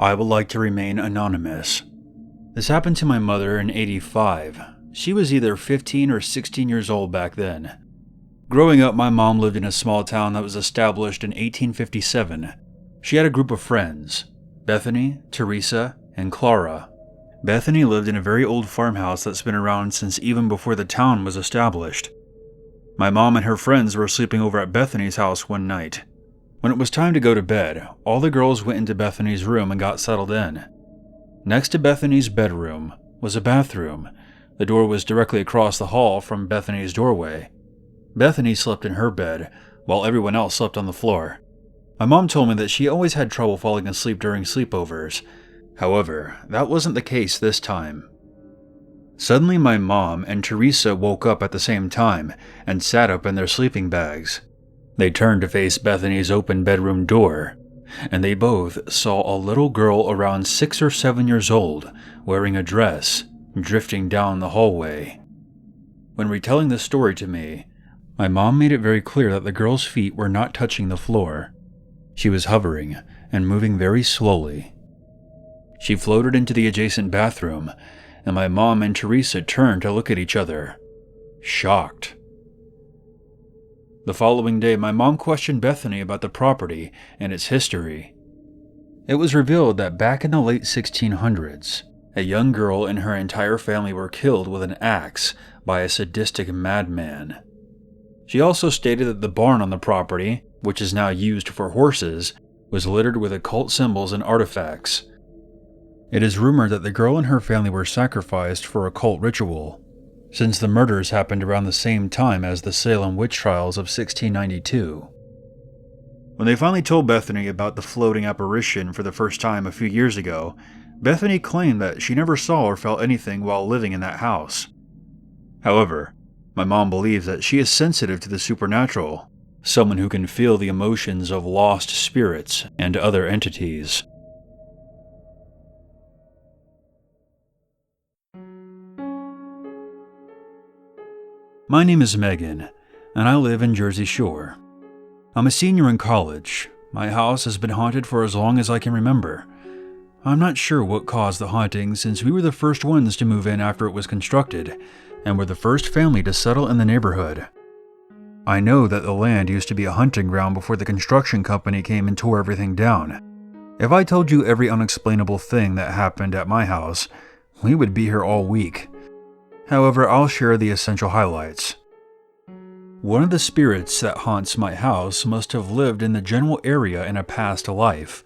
I would like to remain anonymous. This happened to my mother in '85. She was either 15 or 16 years old back then. Growing up, my mom lived in a small town that was established in 1857. She had a group of friends, Bethany, Teresa, and Clara. Bethany lived in a very old farmhouse that's been around since even before the town was established. My mom and her friends were sleeping over at Bethany's house one night. When it was time to go to bed, all the girls went into Bethany's room and got settled in. Next to Bethany's bedroom was a bathroom. The door was directly across the hall from Bethany's doorway. Bethany slept in her bed, while everyone else slept on the floor. My mom told me that she always had trouble falling asleep during sleepovers. However, that wasn't the case this time. Suddenly, my mom and Teresa woke up at the same time and sat up in their sleeping bags. They turned to face Bethany's open bedroom door, and they both saw a little girl around 6 or 7 years old, wearing a dress, drifting down the hallway. When retelling this story to me, my mom made it very clear that the girl's feet were not touching the floor. She was hovering and moving very slowly. She floated into the adjacent bathroom, and my mom and Teresa turned to look at each other, shocked. The following day, my mom questioned Bethany about the property and its history. It was revealed that back in the late 1600s, a young girl and her entire family were killed with an axe by a sadistic madman. She also stated that the barn on the property, which is now used for horses, was littered with occult symbols and artifacts. It is rumored that the girl and her family were sacrificed for a cult ritual, since the murders happened around the same time as the Salem witch trials of 1692. When they finally told Bethany about the floating apparition for the first time a few years ago, Bethany claimed that she never saw or felt anything while living in that house. However, my mom believes that she is sensitive to the supernatural, someone who can feel the emotions of lost spirits and other entities. My name is Megan, and I live in Jersey Shore. I'm a senior in college. My house has been haunted for as long as I can remember. I'm not sure what caused the haunting, since we were the first ones to move in after it was constructed, and were the first family to settle in the neighborhood. I know that the land used to be a hunting ground before the construction company came and tore everything down. If I told you every unexplainable thing that happened at my house, we would be here all week. However, I'll share the essential highlights. One of the spirits that haunts my house must have lived in the general area in a past life.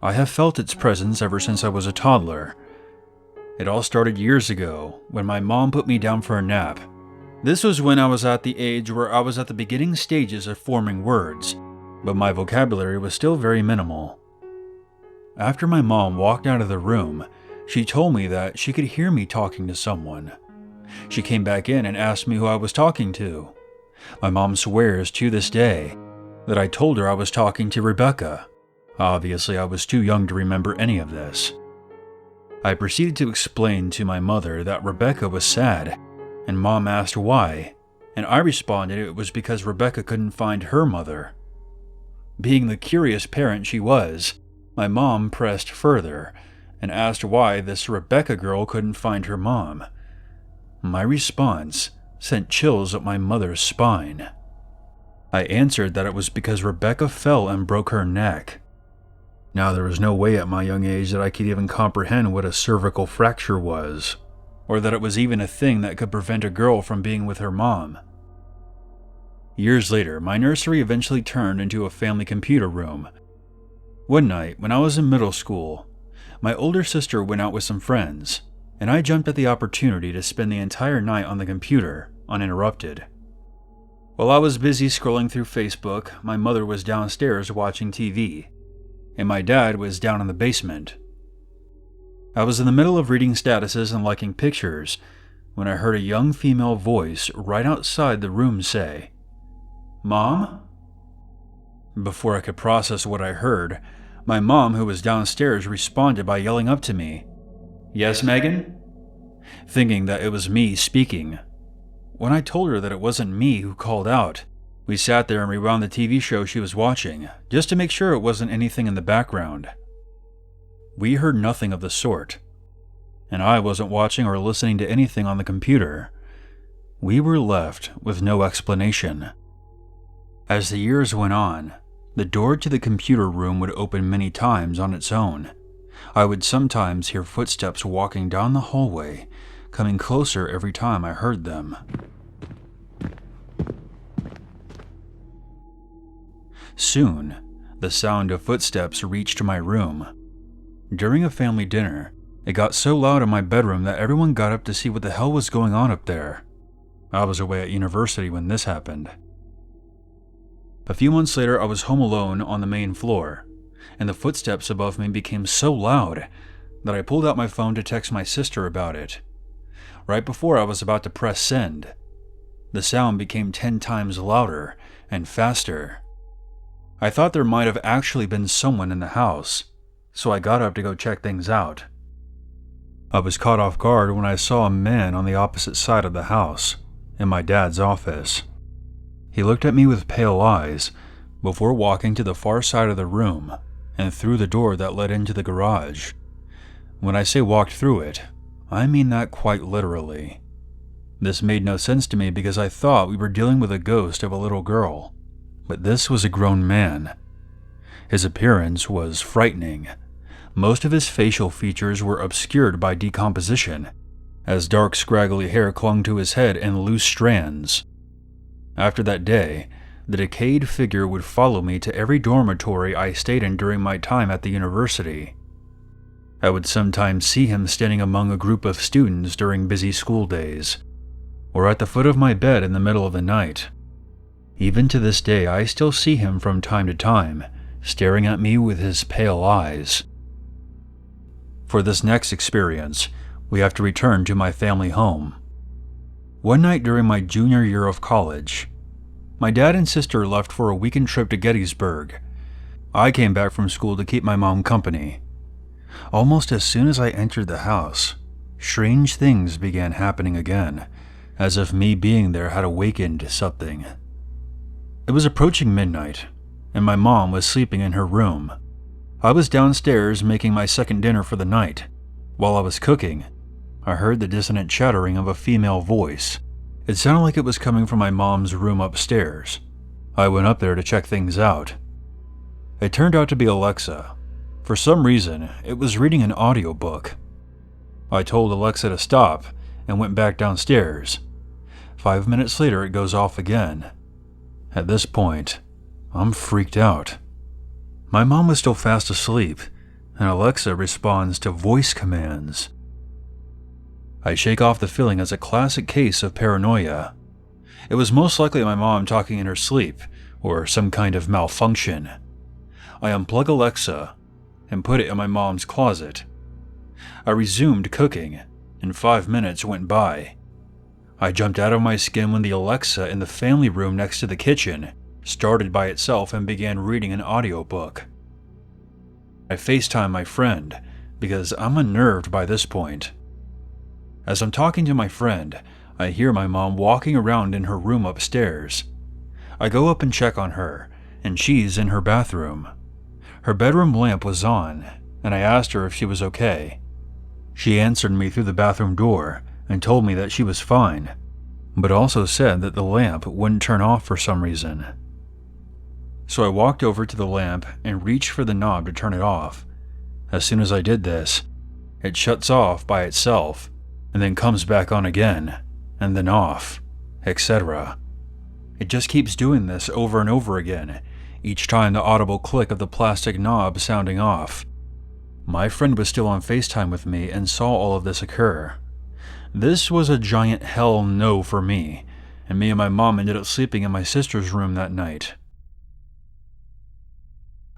I have felt its presence ever since I was a toddler. It all started years ago, when my mom put me down for a nap. This was when I was at the age where I was at the beginning stages of forming words, but my vocabulary was still very minimal. After my mom walked out of the room, she told me that she could hear me talking to someone. She came back in and asked me who I was talking to. My mom swears to this day that I told her I was talking to Rebecca. Obviously, I was too young to remember any of this. I proceeded to explain to my mother that Rebecca was sad, and Mom asked why, and I responded it was because Rebecca couldn't find her mother. Being the curious parent she was, my mom pressed further and asked why this Rebecca girl couldn't find her mom. My response sent chills up my mother's spine. I answered that it was because Rebecca fell and broke her neck. Now, there was no way at my young age that I could even comprehend what a cervical fracture was, or that it was even a thing that could prevent a girl from being with her mom. Years later, my nursery eventually turned into a family computer room. One night, when I was in middle school, my older sister went out with some friends, and I jumped at the opportunity to spend the entire night on the computer, uninterrupted. While I was busy scrolling through Facebook, my mother was downstairs watching TV, and my dad was down in the basement. I was in the middle of reading statuses and liking pictures when I heard a young female voice right outside the room say, "Mom?" Before I could process what I heard, my mom, who was downstairs, responded by yelling up to me, "Yes, Megan?" Thinking that it was me speaking. When I told her that it wasn't me who called out, we sat there and rewound the TV show she was watching, just to make sure it wasn't anything in the background. We heard nothing of the sort, and I wasn't watching or listening to anything on the computer. We were left with no explanation. As the years went on, the door to the computer room would open many times on its own. I would sometimes hear footsteps walking down the hallway, coming closer every time I heard them. Soon, the sound of footsteps reached my room. During a family dinner, it got so loud in my bedroom that everyone got up to see what the hell was going on up there. I was away at university when this happened. A few months later, I was home alone on the main floor, and the footsteps above me became so loud that I pulled out my phone to text my sister about it. Right before I was about to press send, the sound became 10 times louder and faster. I thought there might have actually been someone in the house, so I got up to go check things out. I was caught off guard when I saw a man on the opposite side of the house, in my dad's office. He looked at me with pale eyes before walking to the far side of the room and through the door that led into the garage. When I say walked through it, I mean that quite literally. This made no sense to me because I thought we were dealing with a ghost of a little girl, but this was a grown man. His appearance was frightening. Most of his facial features were obscured by decomposition, as dark scraggly hair clung to his head in loose strands. After that day, the decayed figure would follow me to every dormitory I stayed in during my time at the university. I would sometimes see him standing among a group of students during busy school days, or at the foot of my bed in the middle of the night. Even to this day, I still see him from time to time, staring at me with his pale eyes. For this next experience, we have to return to my family home. One night during my junior year of college, my dad and sister left for a weekend trip to Gettysburg. I came back from school to keep my mom company. Almost as soon as I entered the house, strange things began happening again, as if me being there had awakened something. It was approaching midnight, and my mom was sleeping in her room. I was downstairs making my second dinner for the night. While I was cooking, I heard the dissonant chattering of a female voice. It sounded like it was coming from my mom's room upstairs. I went up there to check things out. It turned out to be Alexa. For some reason, it was reading an audiobook. I told Alexa to stop and went back downstairs. 5 minutes later, it goes off again. At this point, I'm freaked out. My mom was still fast asleep, and Alexa responds to voice commands. I shake off the feeling as a classic case of paranoia. It was most likely my mom talking in her sleep, or some kind of malfunction. I unplug Alexa and put it in my mom's closet. I resumed cooking, and 5 minutes went by. I jumped out of my skin when the Alexa in the family room next to the kitchen started by itself and began reading an audiobook. I FaceTime my friend because I'm unnerved by this point. As I'm talking to my friend, I hear my mom walking around in her room upstairs. I go up and check on her, and she's in her bathroom. Her bedroom lamp was on, and I asked her if she was okay. She answered me through the bathroom door and told me that she was fine, but also said that the lamp wouldn't turn off for some reason. So I walked over to the lamp and reached for the knob to turn it off. As soon as I did this, it shuts off by itself, and then comes back on again, and then off, etc. It just keeps doing this over and over again, each time the audible click of the plastic knob sounding off. My friend was still on FaceTime with me and saw all of this occur. This was a giant hell no for me, and me and my mom ended up sleeping in my sister's room that night.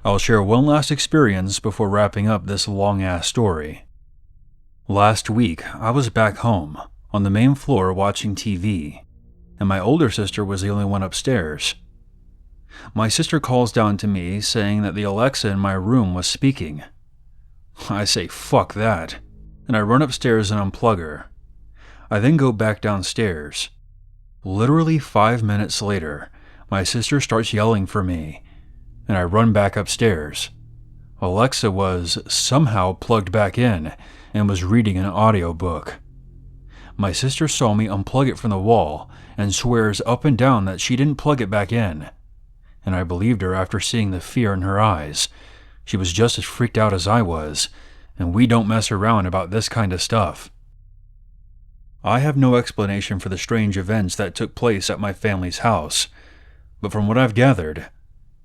I'll share one last experience before wrapping up this long-ass story. Last week, I was back home, on the main floor watching TV, and my older sister was the only one upstairs. My sister calls down to me saying that the Alexa in my room was speaking. I say fuck that, and I run upstairs and unplug her. I then go back downstairs. Literally 5 minutes later, my sister starts yelling for me, and I run back upstairs. Alexa was somehow plugged back in and was reading an audiobook. My sister saw me unplug it from the wall and swears up and down that she didn't plug it back in. And I believed her after seeing the fear in her eyes. She was just as freaked out as I was, and we don't mess around about this kind of stuff. I have no explanation for the strange events that took place at my family's house, but from what I've gathered,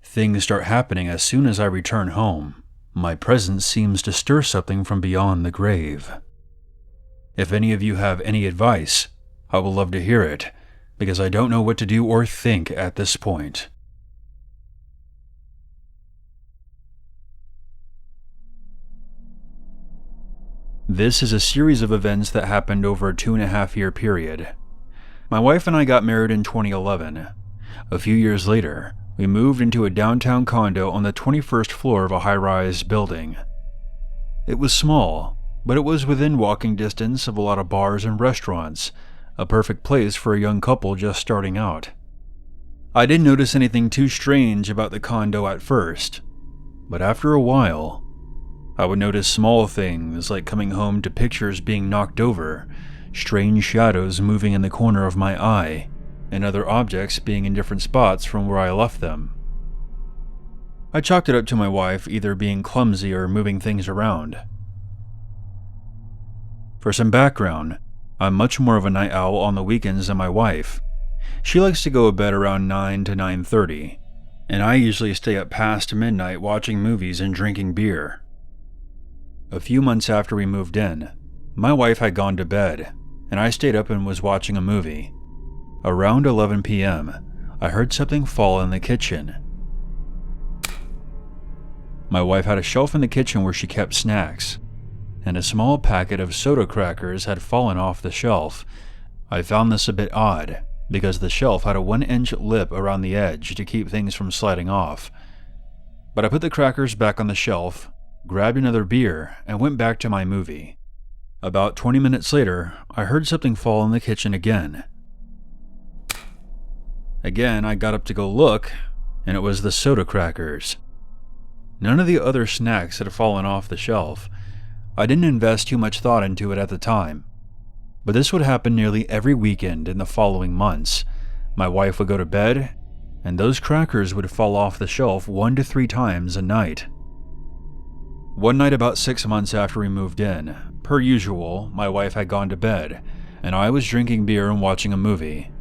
things start happening as soon as I return home. My presence seems to stir something from beyond the grave. If any of you have any advice, I would love to hear it, because I don't know what to do or think at this point. This is a series of events that happened over a 2.5-year period. My wife and I got married in 2011. A few years later, we moved into a downtown condo on the 21st floor of a high-rise building. It was small, but it was within walking distance of a lot of bars and restaurants, a perfect place for a young couple just starting out. I didn't notice anything too strange about the condo at first, but after a while, I would notice small things like coming home to pictures being knocked over, strange shadows moving in the corner of my eye, and other objects being in different spots from where I left them. I chalked it up to my wife either being clumsy or moving things around. For some background, I'm much more of a night owl on the weekends than my wife. She likes to go to bed around 9 to 9:30, and I usually stay up past midnight watching movies and drinking beer. A few months after we moved in, my wife had gone to bed, and I stayed up and was watching a movie. Around 11 p.m., I heard something fall in the kitchen. My wife had a shelf in the kitchen where she kept snacks, and a small packet of soda crackers had fallen off the shelf. I found this a bit odd, because the shelf had a 1-inch lip around the edge to keep things from sliding off. But I put the crackers back on the shelf, grabbed another beer, and went back to my movie. About 20 minutes later, I heard something fall in the kitchen again. Again, I got up to go look, and it was the soda crackers. None of the other snacks had fallen off the shelf. I didn't invest too much thought into it at the time, but this would happen nearly every weekend in the following months. My wife would go to bed, and those crackers would fall off the shelf 1 to 3 times a night. One night about 6 months after we moved in, per usual, my wife had gone to bed, and I was drinking beer and watching a movie.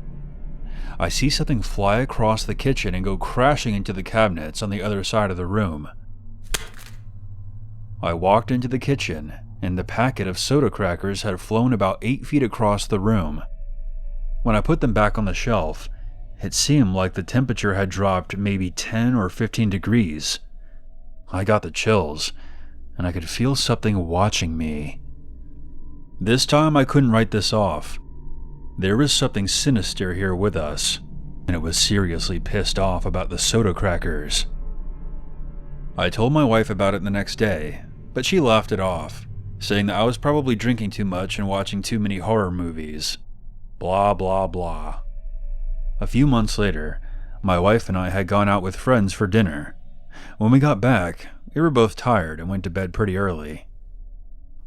I see something fly across the kitchen and go crashing into the cabinets on the other side of the room. I walked into the kitchen, and the packet of soda crackers had flown about 8 feet across the room. When I put them back on the shelf, it seemed like the temperature had dropped maybe 10 or 15 degrees. I got the chills, and I could feel something watching me. This time I couldn't write this off. There was something sinister here with us, and it was seriously pissed off about the soda crackers. I told my wife about it the next day, but she laughed it off, saying that I was probably drinking too much and watching too many horror movies. Blah, blah, blah. A few months later, my wife and I had gone out with friends for dinner. When we got back, we were both tired and went to bed pretty early.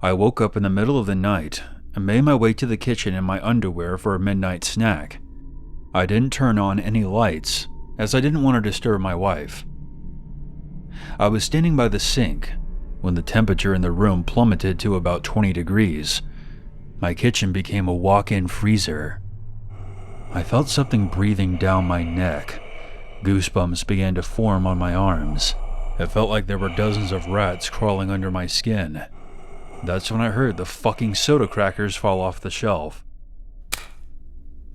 I woke up in the middle of the night and made my way to the kitchen in my underwear for a midnight snack. I didn't turn on any lights, as I didn't want to disturb my wife. I was standing by the sink when the temperature in the room plummeted to about 20 degrees. My kitchen became a walk-in freezer. I felt something breathing down my neck. Goosebumps began to form on my arms. It felt like there were dozens of rats crawling under my skin. That's when I heard the fucking soda crackers fall off the shelf.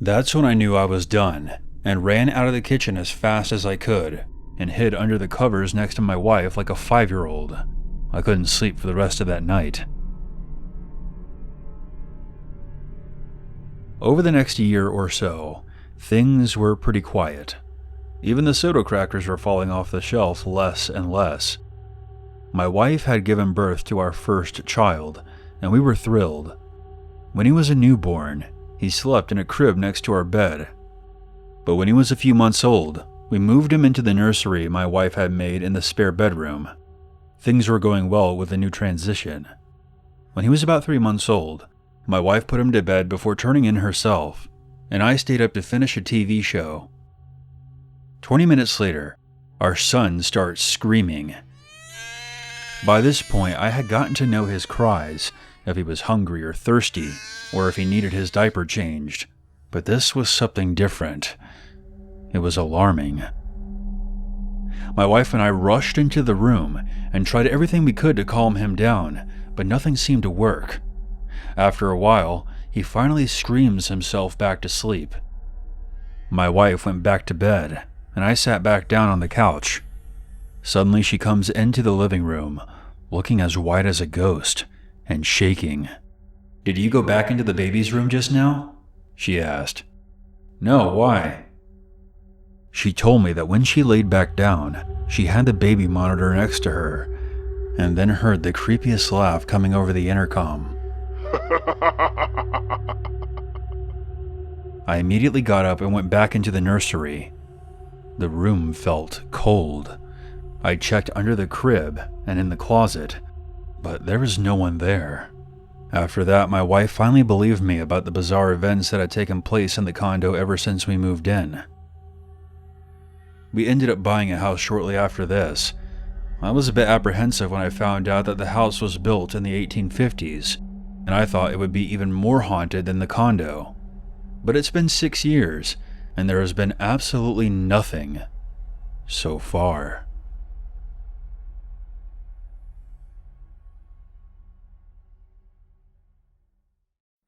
That's when I knew I was done, and ran out of the kitchen as fast as I could, and hid under the covers next to my wife like a 5-year-old. I couldn't sleep for the rest of that night. Over the next year or so, things were pretty quiet. Even the soda crackers were falling off the shelf less and less. My wife had given birth to our first child, and we were thrilled. When he was a newborn, he slept in a crib next to our bed. But when he was a few months old, we moved him into the nursery my wife had made in the spare bedroom. Things were going well with the new transition. When he was about 3 months old, my wife put him to bed before turning in herself, and I stayed up to finish a TV show. 20 minutes later, our son starts screaming. By this point, I had gotten to know his cries, if he was hungry or thirsty, or if he needed his diaper changed. But this was something different. It was alarming. My wife and I rushed into the room and tried everything we could to calm him down, but nothing seemed to work. After a while, he finally screams himself back to sleep. My wife went back to bed, and I sat back down on the couch. Suddenly she comes into the living room, looking as white as a ghost, and shaking. "Did you go back into the baby's room just now?" she asked. "No, why?" She told me that when she laid back down, she had the baby monitor next to her, and then heard the creepiest laugh coming over the intercom. I immediately got up and went back into the nursery. The room felt cold. I checked under the crib and in the closet, but there was no one there. After that, my wife finally believed me about the bizarre events that had taken place in the condo ever since we moved in. We ended up buying a house shortly after this. I was a bit apprehensive when I found out that the house was built in the 1850s, and I thought it would be even more haunted than the condo. But it's been 6 years, and there has been absolutely nothing so far.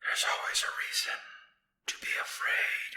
There's always a reason to be afraid.